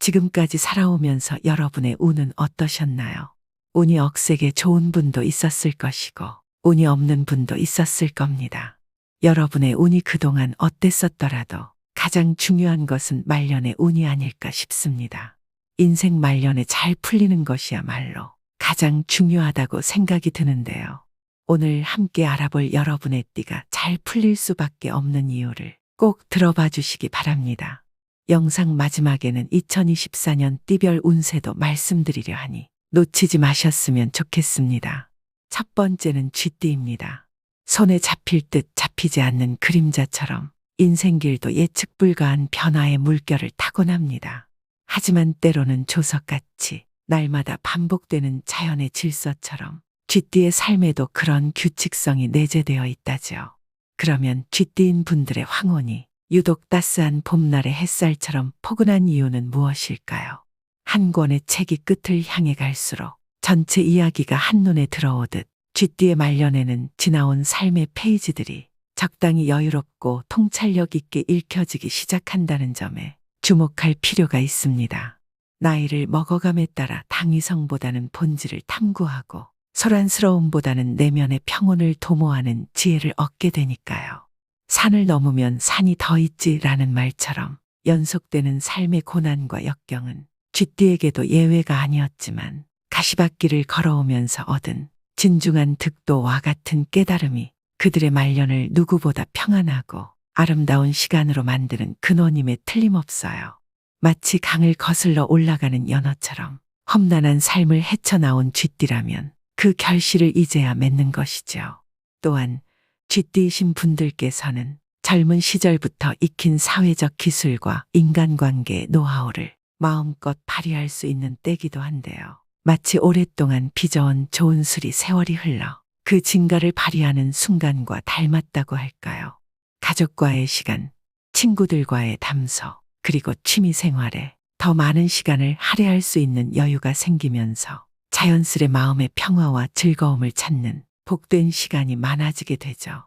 지금까지 살아오면서 여러분의 운은 어떠셨나요? 운이 억세게 좋은 분도 있었을 것이고, 운이 없는 분도 있었을 겁니다. 여러분의 운이 그동안 어땠었더라도 가장 중요한 것은 말년의 운이 아닐까 싶습니다. 인생 말년에 잘 풀리는 것이야말로 가장 중요하다고 생각이 드는데요. 오늘 함께 알아볼 여러분의 띠가 잘 풀릴 수밖에 없는 이유를 꼭 들어봐 주시기 바랍니다. 영상 마지막에는 2024년 띠별 운세도 말씀드리려 하니 놓치지 마셨으면 좋겠습니다. 첫 번째는 쥐띠입니다. 손에 잡힐 듯 잡히지 않는 그림자처럼 인생길도 예측 불가한 변화의 물결을 타곤 합니다. 하지만 때로는 조석같이 날마다 반복되는 자연의 질서처럼 쥐띠의 삶에도 그런 규칙성이 내재되어 있다죠. 그러면 쥐띠인 분들의 황혼이 유독 따스한 봄날의 햇살처럼 포근한 이유는 무엇일까요? 한 권의 책이 끝을 향해 갈수록 전체 이야기가 한눈에 들어오듯 쥐띠의 말년에는 지나온 삶의 페이지들이 적당히 여유롭고 통찰력 있게 읽혀지기 시작한다는 점에 주목할 필요가 있습니다. 나이를 먹어감에 따라 당위성보다는 본질을 탐구하고 소란스러움보다는 내면의 평온을 도모하는 지혜를 얻게 되니까요. 산을 넘으면 산이 더 있지라는 말처럼 연속되는 삶의 고난과 역경은 쥐띠에게도 예외가 아니었지만 가시밭길을 걸어오면서 얻은 진중한 득도와 같은 깨달음이 그들의 말년을 누구보다 평안하고 아름다운 시간으로 만드는 근원임에 틀림없어요. 마치 강을 거슬러 올라가는 연어처럼 험난한 삶을 헤쳐나온 쥐띠라면 그 결실을 이제야 맺는 것이죠. 또한 쥐띠이신 분들께서는 젊은 시절부터 익힌 사회적 기술과 인간관계의 노하우를 마음껏 발휘할 수 있는 때기도 한데요. 마치 오랫동안 빚어온 좋은 술이 세월이 흘러 그 진가를 발휘하는 순간과 닮았다고 할까요? 가족과의 시간, 친구들과의 담소, 그리고 취미 생활에 더 많은 시간을 할애할 수 있는 여유가 생기면서 자연스레 마음의 평화와 즐거움을 찾는 복된 시간이 많아지게 되죠.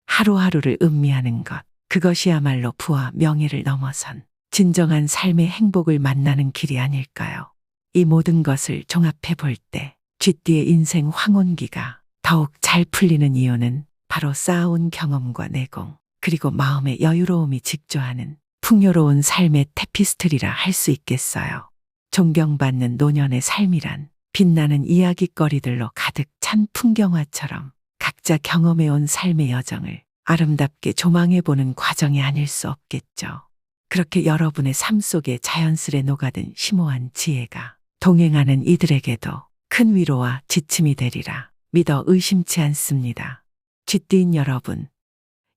하루하루를 음미하는 것, 그것이야말로 부와 명예를 넘어선 진정한 삶의 행복을 만나는 길이 아닐까요? 이 모든 것을 종합해 볼 때 쥐띠의 인생 황혼기가 더욱 잘 풀리는 이유는 바로 쌓아온 경험과 내공, 그리고 마음의 여유로움이 직조하는 풍요로운 삶의 테피스트리라 할 수 있겠어요. 존경받는 노년의 삶이란 빛나는 이야깃거리들로 가득 찬 풍경화처럼 각자 경험해온 삶의 여정을 아름답게 조망해보는 과정이 아닐 수 없겠죠. 그렇게 여러분의 삶 속에 자연스레 녹아든 심오한 지혜가 동행하는 이들에게도 큰 위로와 지침이 되리라 믿어 의심치 않습니다. 쥐띠인 여러분,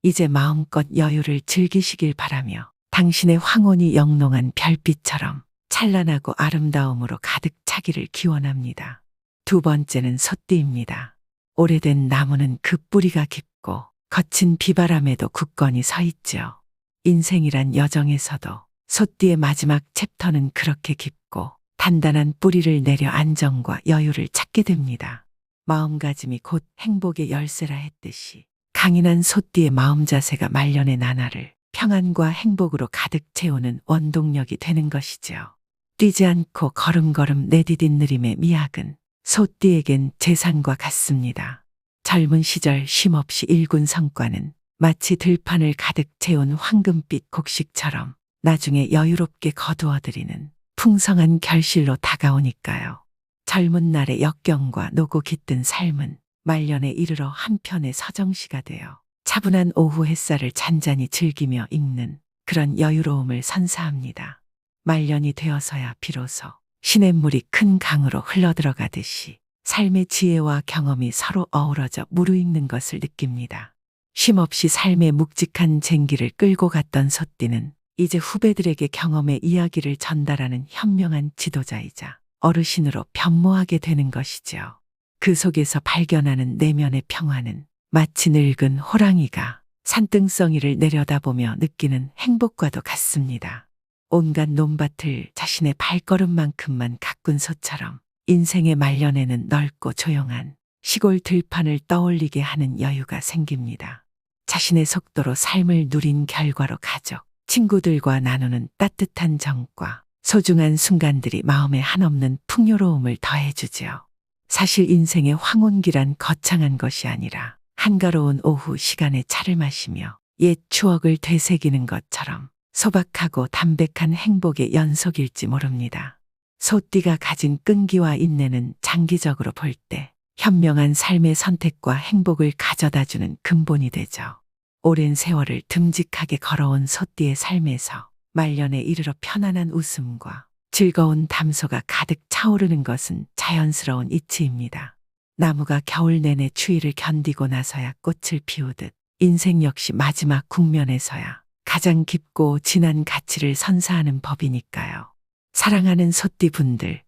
이제 마음껏 여유를 즐기시길 바라며 당신의 황혼이 영롱한 별빛처럼 찬란하고 아름다움으로 가득 차기를 기원합니다. 두 번째는 소띠입니다. 오래된 나무는 그 뿌리가 깊고 거친 비바람에도 굳건히 서 있죠. 인생이란 여정에서도 소띠의 마지막 챕터는 그렇게 깊고 단단한 뿌리를 내려 안정과 여유를 찾게 됩니다. 마음가짐이 곧 행복의 열쇠라 했듯이 강인한 소띠의 마음 자세가 말년의 나날을 평안과 행복으로 가득 채우는 원동력이 되는 것이죠. 뛰지 않고 걸음걸음 내디딘 느림의 미학은 소띠에겐 재산과 같습니다. 젊은 시절 쉼없이 일군 성과는 마치 들판을 가득 채운 황금빛 곡식처럼 나중에 여유롭게 거두어들이는 풍성한 결실로 다가오니까요. 젊은 날의 역경과 노고 깃든 삶은 말년에 이르러 한편의 서정시가 되어 차분한 오후 햇살을 잔잔히 즐기며 읽는 그런 여유로움을 선사합니다. 말년이 되어서야 비로소 시냇물이 큰 강으로 흘러들어가듯이 삶의 지혜와 경험이 서로 어우러져 무르익는 것을 느낍니다. 쉼없이 삶의 묵직한 쟁기를 끌고 갔던 소띠는 이제 후배들에게 경험의 이야기를 전달하는 현명한 지도자이자 어르신으로 변모하게 되는 것이죠. 그 속에서 발견하는 내면의 평화는 마치 늙은 호랑이가 산등성이를 내려다보며 느끼는 행복과도 같습니다. 온갖 논밭을 자신의 발걸음만큼만 가꾼 소처럼 인생의 말년에는 넓고 조용한 시골 들판을 떠올리게 하는 여유가 생깁니다. 자신의 속도로 삶을 누린 결과로 가족, 친구들과 나누는 따뜻한 정과 소중한 순간들이 마음에 한없는 풍요로움을 더해주지요. 사실 인생의 황혼기란 거창한 것이 아니라 한가로운 오후 시간에 차를 마시며 옛 추억을 되새기는 것처럼 소박하고 담백한 행복의 연속일지 모릅니다. 소띠가 가진 끈기와 인내는 장기적으로 볼 때 현명한 삶의 선택과 행복을 가져다주는 근본이 되죠. 오랜 세월을 듬직하게 걸어온 소띠의 삶에서 말년에 이르러 편안한 웃음과 즐거운 담소가 가득 차오르는 것은 자연스러운 이치입니다. 나무가 겨울 내내 추위를 견디고 나서야 꽃을 피우듯 인생 역시 마지막 국면에서야 가장 깊고 진한 가치를 선사하는 법이니까요. 사랑하는 소띠 분들,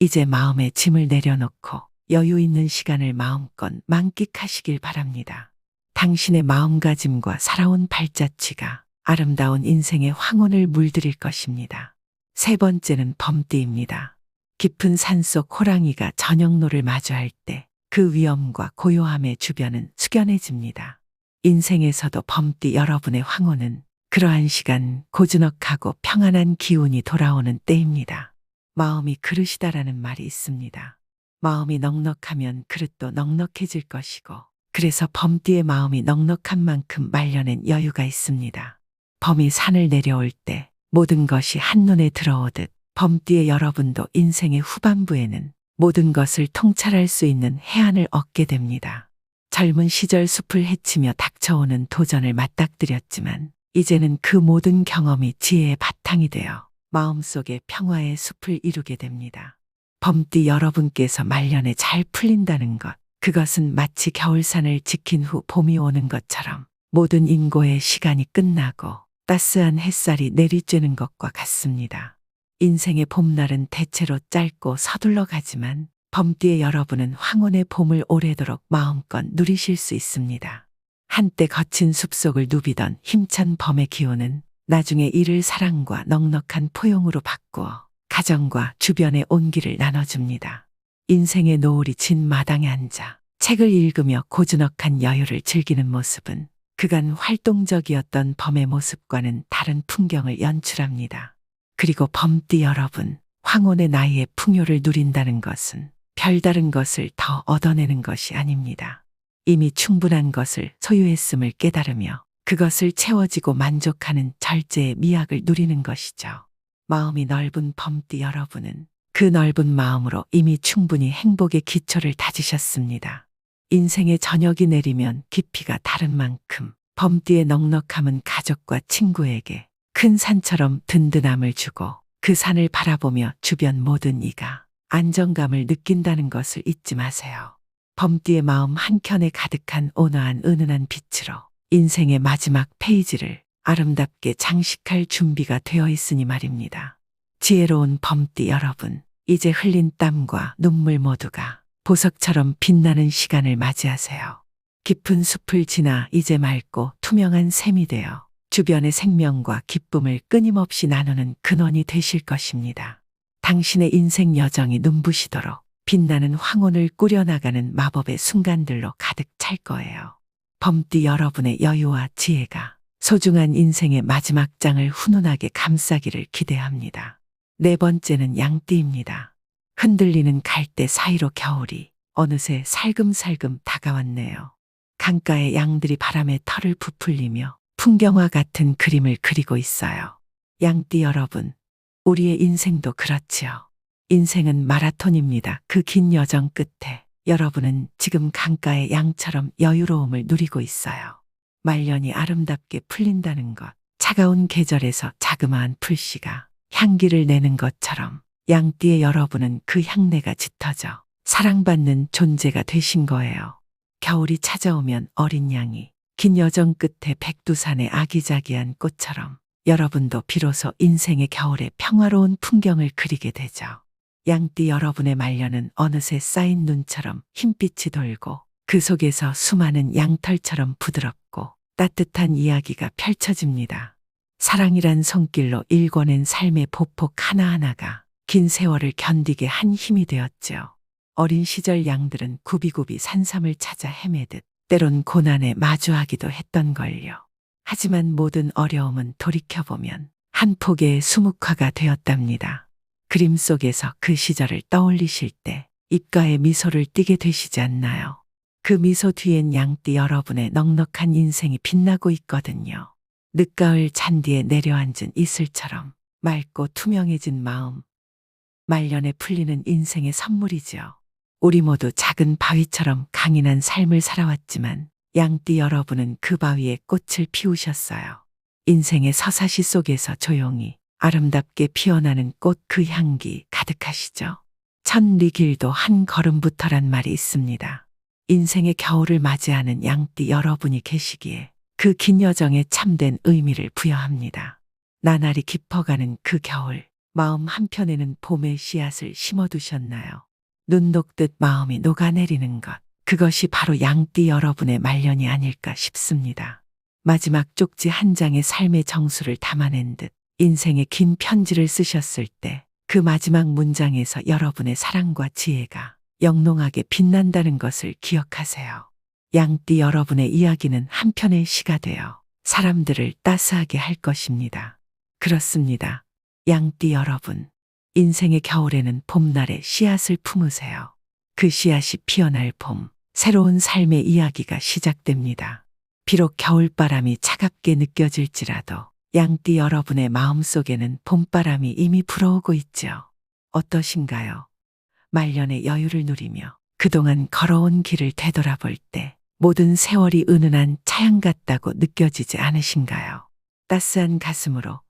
이제 마음의 짐을 내려놓고 여유 있는 시간을 마음껏 만끽하시길 바랍니다. 당신의 마음가짐과 살아온 발자취가 아름다운 인생의 황혼을 물들일 것입니다. 세 번째는 범띠입니다. 깊은 산속 호랑이가 저녁노를 마주할 때 그 위험과 고요함의 주변은 숙연해집니다. 인생에서도 범띠 여러분의 황혼은 그러한 시간 고즈넉하고 평안한 기운이 돌아오는 때입니다. 마음이 그릇이다라는 말이 있습니다. 마음이 넉넉하면 그릇도 넉넉해질 것이고, 그래서 범띠의 마음이 넉넉한 만큼 말년엔 여유가 있습니다. 범이 산을 내려올 때 모든 것이 한눈에 들어오듯 범띠의 여러분도 인생의 후반부에는 모든 것을 통찰할 수 있는 해안을 얻게 됩니다. 젊은 시절 숲을 헤치며 닥쳐오는 도전을 맞닥뜨렸지만 이제는 그 모든 경험이 지혜의 바탕이 되어 마음속의 평화의 숲을 이루게 됩니다. 범띠 여러분께서 말년에 잘 풀린다는 것, 그것은 마치 겨울산을 지킨 후 봄이 오는 것처럼 모든 인고의 시간이 끝나고 따스한 햇살이 내리쬐는 것과 같습니다. 인생의 봄날은 대체로 짧고 서둘러 가지만 범띠의 여러분은 황혼의 봄을 오래도록 마음껏 누리실 수 있습니다. 한때 거친 숲속을 누비던 힘찬 범의 기운은 나중에 이를 사랑과 넉넉한 포용으로 바꾸어 가정과 주변의 온기를 나눠줍니다. 인생의 노을이 진 마당에 앉아 책을 읽으며 고즈넉한 여유를 즐기는 모습은 그간 활동적이었던 범의 모습과는 다른 풍경을 연출합니다. 그리고 범띠 여러분, 황혼의 나이의 풍요를 누린다는 것은 별다른 것을 더 얻어내는 것이 아닙니다. 이미 충분한 것을 소유했음을 깨달으며 그것을 채워지고 만족하는 절제의 미학을 누리는 것이죠. 마음이 넓은 범띠 여러분은 그 넓은 마음으로 이미 충분히 행복의 기초를 다지셨습니다. 인생의 저녁이 내리면 깊이가 다른 만큼 범띠의 넉넉함은 가족과 친구에게 큰 산처럼 든든함을 주고 그 산을 바라보며 주변 모든 이가 안정감을 느낀다는 것을 잊지 마세요. 범띠의 마음 한켠에 가득한 온화한 은은한 빛으로 인생의 마지막 페이지를 아름답게 장식할 준비가 되어 있으니 말입니다. 지혜로운 범띠 여러분, 이제 흘린 땀과 눈물 모두가 보석처럼 빛나는 시간을 맞이하세요. 깊은 숲을 지나 이제 맑고 투명한 샘이 되어 주변의 생명과 기쁨을 끊임없이 나누는 근원이 되실 것입니다. 당신의 인생 여정이 눈부시도록 빛나는 황혼을 꾸려나가는 마법의 순간들로 가득 찰 거예요. 범띠 여러분의 여유와 지혜가 소중한 인생의 마지막 장을 훈훈하게 감싸기를 기대합니다. 네 번째는 양띠입니다. 흔들리는 갈대 사이로 겨울이 어느새 살금살금 다가왔네요. 강가의 양들이 바람에 털을 부풀리며 풍경화 같은 그림을 그리고 있어요. 양띠 여러분, 우리의 인생도 그렇지요. 인생은 마라톤입니다. 그 긴 여정 끝에 여러분은 지금 강가의 양처럼 여유로움을 누리고 있어요. 말년이 아름답게 풀린다는 것, 차가운 계절에서 자그마한 풀씨가 향기를 내는 것처럼 양띠의 여러분은 그 향내가 짙어져 사랑받는 존재가 되신 거예요. 겨울이 찾아오면 어린 양이 긴 여정 끝에 백두산의 아기자기한 꽃처럼 여러분도 비로소 인생의 겨울의 평화로운 풍경을 그리게 되죠. 양띠 여러분의 말년은 어느새 쌓인 눈처럼 흰빛이 돌고 그 속에서 수많은 양털처럼 부드럽고 따뜻한 이야기가 펼쳐집니다. 사랑이란 손길로 일궈낸 삶의 보폭 하나하나가 긴 세월을 견디게 한 힘이 되었죠. 어린 시절 양들은 굽이굽이 산삼을 찾아 헤매듯 때론 고난에 마주하기도 했던걸요. 하지만 모든 어려움은 돌이켜보면 한 폭의 수묵화가 되었답니다. 그림 속에서 그 시절을 떠올리실 때 입가에 미소를 띠게 되시지 않나요? 그 미소 뒤엔 양띠 여러분의 넉넉한 인생이 빛나고 있거든요. 늦가을 잔디에 내려앉은 이슬처럼 맑고 투명해진 마음, 말년에 풀리는 인생의 선물이죠. 우리 모두 작은 바위처럼 강인한 삶을 살아왔지만 양띠 여러분은 그 바위에 꽃을 피우셨어요. 인생의 서사시 속에서 조용히 아름답게 피어나는 꽃 그 향기 가득하시죠. 천리 길도 한 걸음부터란 말이 있습니다. 인생의 겨울을 맞이하는 양띠 여러분이 계시기에 그 긴 여정에 참된 의미를 부여합니다. 나날이 깊어가는 그 겨울, 마음 한편에는 봄의 씨앗을 심어두셨나요? 눈 녹듯 마음이 녹아내리는 것, 그것이 바로 양띠 여러분의 말년이 아닐까 싶습니다. 마지막 쪽지 한 장의 삶의 정수를 담아낸 듯 인생의 긴 편지를 쓰셨을 때 그 마지막 문장에서 여러분의 사랑과 지혜가 영롱하게 빛난다는 것을 기억하세요. 양띠 여러분의 이야기는 한 편의 시가 되어 사람들을 따스하게 할 것입니다. 그렇습니다. 양띠 여러분, 인생의 겨울에는 봄날의 씨앗을 품으세요. 그 씨앗이 피어날 봄, 새로운 삶의 이야기가 시작됩니다. 비록 겨울바람이 차갑게 느껴질지라도 양띠 여러분의 마음속에는 봄바람이 이미 불어오고 있죠. 어떠신가요? 말년의 여유를 누리며 그동안 걸어온 길을 되돌아볼 때 모든 세월이 은은한 차양 같다고 느껴지지 않으신가요? 따스한 가슴으로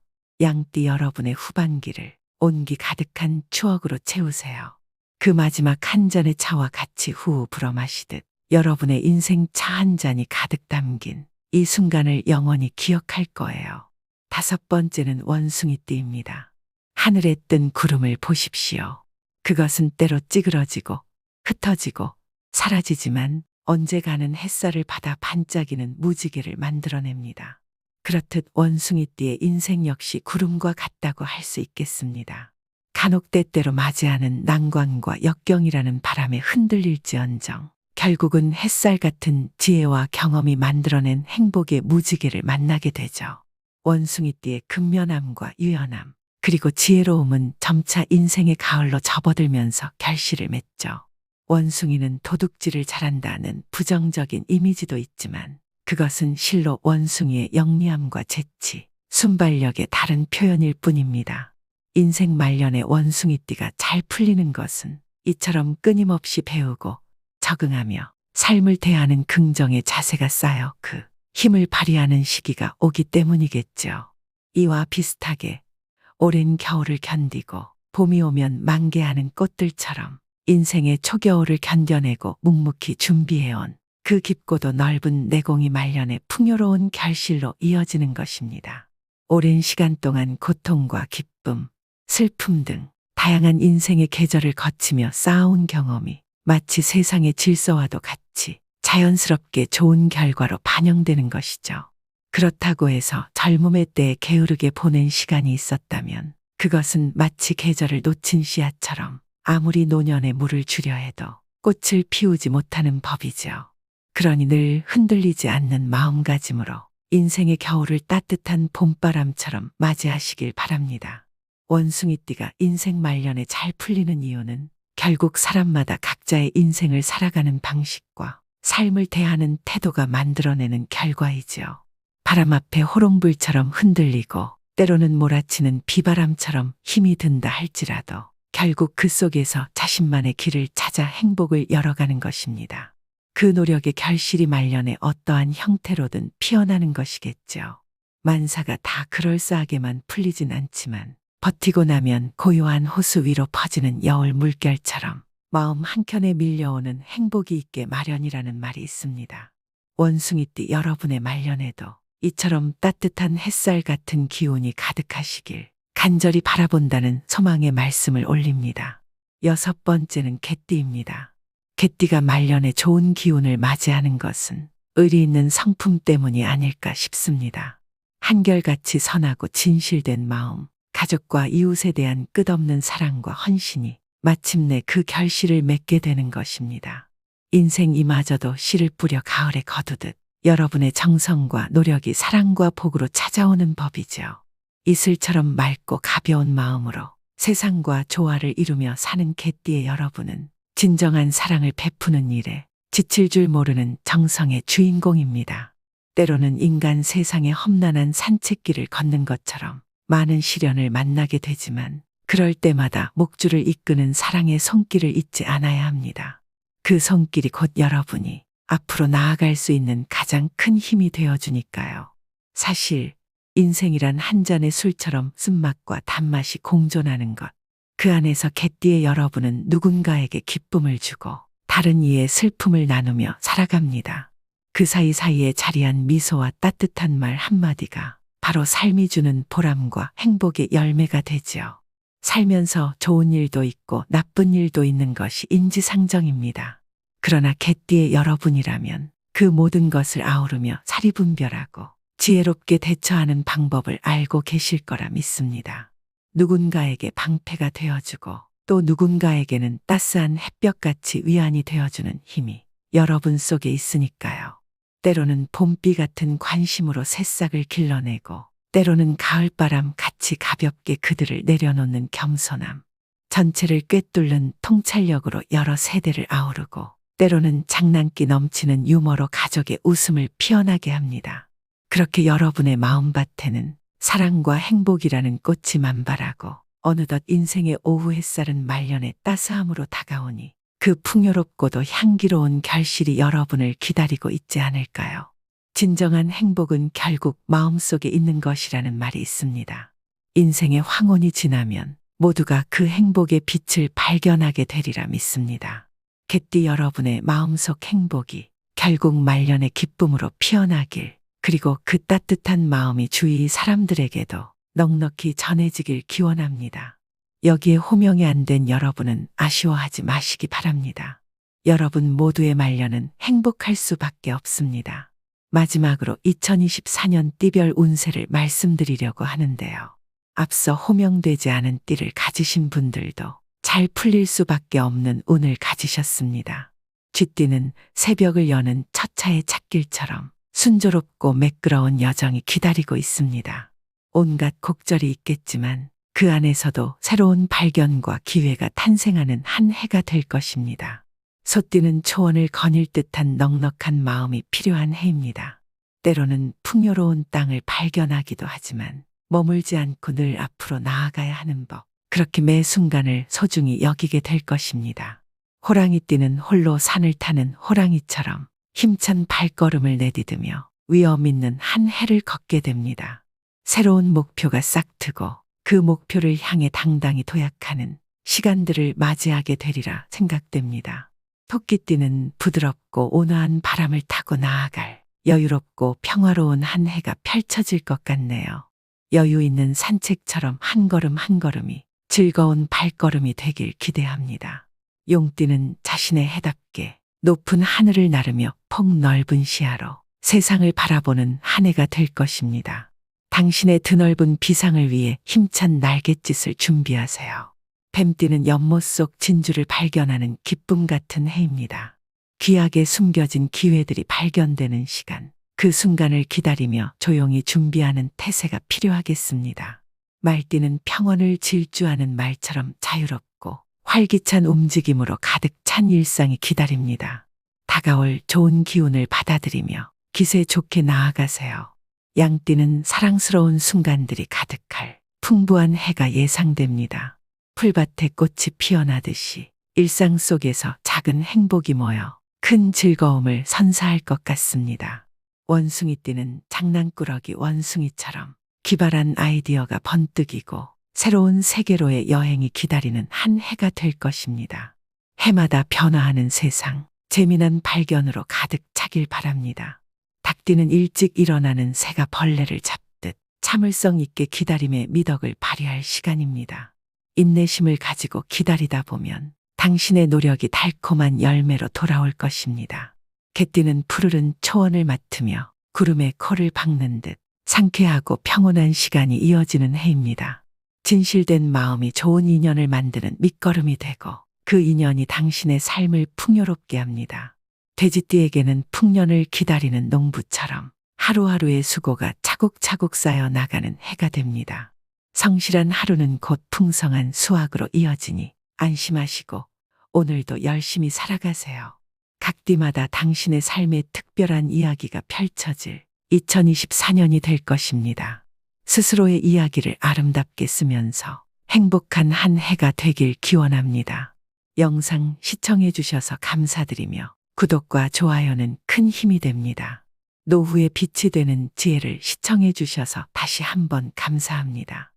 양띠 여러분의 후반기를 온기 가득한 추억으로 채우세요. 그 마지막 한 잔의 차와 같이 후후 불어 마시듯 여러분의 인생 차 한 잔이 가득 담긴 이 순간을 영원히 기억할 거예요. 5번째는 원숭이띠입니다. 하늘에 뜬 구름을 보십시오. 그것은 때로 찌그러지고 흩어지고 사라지지만 언제가는 햇살을 받아 반짝이는 무지개를 만들어냅니다. 그렇듯 원숭이띠의 인생 역시 구름과 같다고 할 수 있겠습니다. 간혹 때때로 맞이하는 난관과 역경이라는 바람에 흔들릴지언정 결국은 햇살 같은 지혜와 경험이 만들어낸 행복의 무지개를 만나게 되죠. 원숭이띠의 근면함과 유연함, 그리고 지혜로움은 점차 인생의 가을로 접어들면서 결실을 맺죠. 원숭이는 도둑질을 잘한다는 부정적인 이미지도 있지만 그것은 실로 원숭이의 영리함과 재치, 순발력의 다른 표현일 뿐입니다. 인생 말년에 원숭이띠가 잘 풀리는 것은 이처럼 끊임없이 배우고 적응하며 삶을 대하는 긍정의 자세가 쌓여 그 힘을 발휘하는 시기가 오기 때문이겠죠. 이와 비슷하게 오랜 겨울을 견디고 봄이 오면 만개하는 꽃들처럼 인생의 초겨울을 견뎌내고 묵묵히 준비해온 그 깊고도 넓은 내공이 말년에 풍요로운 결실로 이어지는 것입니다. 오랜 시간 동안 고통과 기쁨, 슬픔 등 다양한 인생의 계절을 거치며 쌓아온 경험이 마치 세상의 질서와도 같이 자연스럽게 좋은 결과로 반영되는 것이죠. 그렇다고 해서 젊음의 때에 게으르게 보낸 시간이 있었다면 그것은 마치 계절을 놓친 씨앗처럼 아무리 노년에 물을 주려 해도 꽃을 피우지 못하는 법이죠. 그러니 늘 흔들리지 않는 마음가짐으로 인생의 겨울을 따뜻한 봄바람처럼 맞이하시길 바랍니다. 원숭이띠가 인생 말년에 잘 풀리는 이유는 결국 사람마다 각자의 인생을 살아가는 방식과 삶을 대하는 태도가 만들어내는 결과이지요. 바람 앞에 호롱불처럼 흔들리고 때로는 몰아치는 비바람처럼 힘이 든다 할지라도 결국 그 속에서 자신만의 길을 찾아 행복을 열어가는 것입니다. 그 노력의 결실이 말년에 어떠한 형태로든 피어나는 것이겠죠. 만사가 다 그럴싸하게만 풀리진 않지만 버티고 나면 고요한 호수 위로 퍼지는 여울 물결처럼 마음 한켠에 밀려오는 행복이 있게 마련이라는 말이 있습니다. 원숭이띠 여러분의 말년에도 이처럼 따뜻한 햇살 같은 기운이 가득하시길 간절히 바라본다는 소망의 말씀을 올립니다. 6번째는 개띠입니다. 개띠가 말년에 좋은 기운을 맞이하는 것은 의리 있는 성품 때문이 아닐까 싶습니다. 한결같이 선하고 진실된 마음, 가족과 이웃에 대한 끝없는 사랑과 헌신이 마침내 그 결실을 맺게 되는 것입니다. 인생 이마저도 씨를 뿌려 가을에 거두듯 여러분의 정성과 노력이 사랑과 복으로 찾아오는 법이죠. 이슬처럼 맑고 가벼운 마음으로 세상과 조화를 이루며 사는 개띠의 여러분은 진정한 사랑을 베푸는 일에 지칠 줄 모르는 정성의 주인공입니다. 때로는 인간 세상의 험난한 산책길을 걷는 것처럼 많은 시련을 만나게 되지만 그럴 때마다 목줄을 이끄는 사랑의 손길을 잊지 않아야 합니다. 그 손길이 곧 여러분이 앞으로 나아갈 수 있는 가장 큰 힘이 되어주니까요. 사실 인생이란 한 잔의 술처럼 쓴맛과 단맛이 공존하는 것. 그 안에서 개띠의 여러분은 누군가에게 기쁨을 주고 다른 이의 슬픔을 나누며 살아갑니다. 그 사이사이에 자리한 미소와 따뜻한 말 한마디가 바로 삶이 주는 보람과 행복의 열매가 되지요. 살면서 좋은 일도 있고 나쁜 일도 있는 것이 인지상정입니다. 그러나 개띠의 여러분이라면 그 모든 것을 아우르며 사리분별하고 지혜롭게 대처하는 방법을 알고 계실 거라 믿습니다. 누군가에게 방패가 되어주고 또 누군가에게는 따스한 햇볕같이 위안이 되어주는 힘이 여러분 속에 있으니까요. 때로는 봄비 같은 관심으로 새싹을 길러내고 때로는 가을바람 같이 가볍게 그들을 내려놓는 겸손함. 전체를 꿰뚫는 통찰력으로 여러 세대를 아우르고 때로는 장난기 넘치는 유머로 가족의 웃음을 피어나게 합니다. 그렇게 여러분의 마음밭에는 사랑과 행복이라는 꽃이 만발하고 어느덧 인생의 오후 햇살은 말년의 따스함으로 다가오니 그 풍요롭고도 향기로운 결실이 여러분을 기다리고 있지 않을까요? 진정한 행복은 결국 마음속에 있는 것이라는 말이 있습니다. 인생의 황혼이 지나면 모두가 그 행복의 빛을 발견하게 되리라 믿습니다. 개띠 여러분의 마음속 행복이 결국 말년의 기쁨으로 피어나길, 그리고 그 따뜻한 마음이 주위 사람들에게도 넉넉히 전해지길 기원합니다. 여기에 호명이 안 된 여러분은 아쉬워하지 마시기 바랍니다. 여러분 모두의 말년은 행복할 수밖에 없습니다. 마지막으로 2024년 띠별 운세를 말씀드리려고 하는데요. 앞서 호명되지 않은 띠를 가지신 분들도 잘 풀릴 수밖에 없는 운을 가지셨습니다. 쥐띠는 새벽을 여는 첫 차의 찻길처럼 순조롭고 매끄러운 여정이 기다리고 있습니다. 온갖 곡절이 있겠지만 그 안에서도 새로운 발견과 기회가 탄생하는 한 해가 될 것입니다. 소띠는 초원을 거닐 듯한 넉넉한 마음이 필요한 해입니다. 때로는 풍요로운 땅을 발견하기도 하지만 머물지 않고 늘 앞으로 나아가야 하는 법, 그렇게 매 순간을 소중히 여기게 될 것입니다. 호랑이띠는 홀로 산을 타는 호랑이처럼 힘찬 발걸음을 내디디며 위험 있는 한 해를 걷게 됩니다. 새로운 목표가 싹트고 그 목표를 향해 당당히 도약하는 시간들을 맞이하게 되리라 생각됩니다. 토끼띠는 부드럽고 온화한 바람을 타고 나아갈 여유롭고 평화로운 한 해가 펼쳐질 것 같네요. 여유 있는 산책처럼 한 걸음 한 걸음이 즐거운 발걸음이 되길 기대합니다. 용띠는 자신의 해답게 높은 하늘을 나르며 폭넓은 시야로 세상을 바라보는 한 해가 될 것입니다. 당신의 드넓은 비상을 위해 힘찬 날갯짓을 준비하세요. 뱀띠는 연못 속 진주를 발견하는 기쁨 같은 해입니다. 귀하게 숨겨진 기회들이 발견되는 시간, 그 순간을 기다리며 조용히 준비하는 태세가 필요하겠습니다. 말띠는 평온을 질주하는 말처럼 자유롭고 활기찬 움직임으로 가득 찬 일상이 기다립니다. 다가올 좋은 기운을 받아들이며 기세 좋게 나아가세요. 양띠는 사랑스러운 순간들이 가득할 풍부한 해가 예상됩니다. 풀밭에 꽃이 피어나듯이 일상 속에서 작은 행복이 모여 큰 즐거움을 선사할 것 같습니다. 원숭이띠는 장난꾸러기 원숭이처럼 기발한 아이디어가 번뜩이고 새로운 세계로의 여행이 기다리는 한 해가 될 것입니다. 해마다 변화하는 세상, 재미난 발견으로 가득 차길 바랍니다. 닭띠는 일찍 일어나는 새가 벌레를 잡듯 참을성 있게 기다림의 미덕을 발휘할 시간입니다. 인내심을 가지고 기다리다 보면 당신의 노력이 달콤한 열매로 돌아올 것입니다. 개띠는 푸르른 초원을 맡으며 구름에 코를 박는 듯 상쾌하고 평온한 시간이 이어지는 해입니다. 진실된 마음이 좋은 인연을 만드는 밑거름이 되고 그 인연이 당신의 삶을 풍요롭게 합니다. 돼지띠에게는 풍년을 기다리는 농부처럼 하루하루의 수고가 차곡차곡 쌓여 나가는 해가 됩니다. 성실한 하루는 곧 풍성한 수확으로 이어지니 안심하시고 오늘도 열심히 살아가세요. 각디마다 당신의 삶의 특별한 이야기가 펼쳐질 2024년이 될 것입니다. 스스로의 이야기를 아름답게 쓰면서 행복한 한 해가 되길 기원합니다. 영상 시청해 주셔서 감사드리며 구독과 좋아요는 큰 힘이 됩니다. 노후의 빛이 되는 지혜를 시청해 주셔서 다시 한번 감사합니다.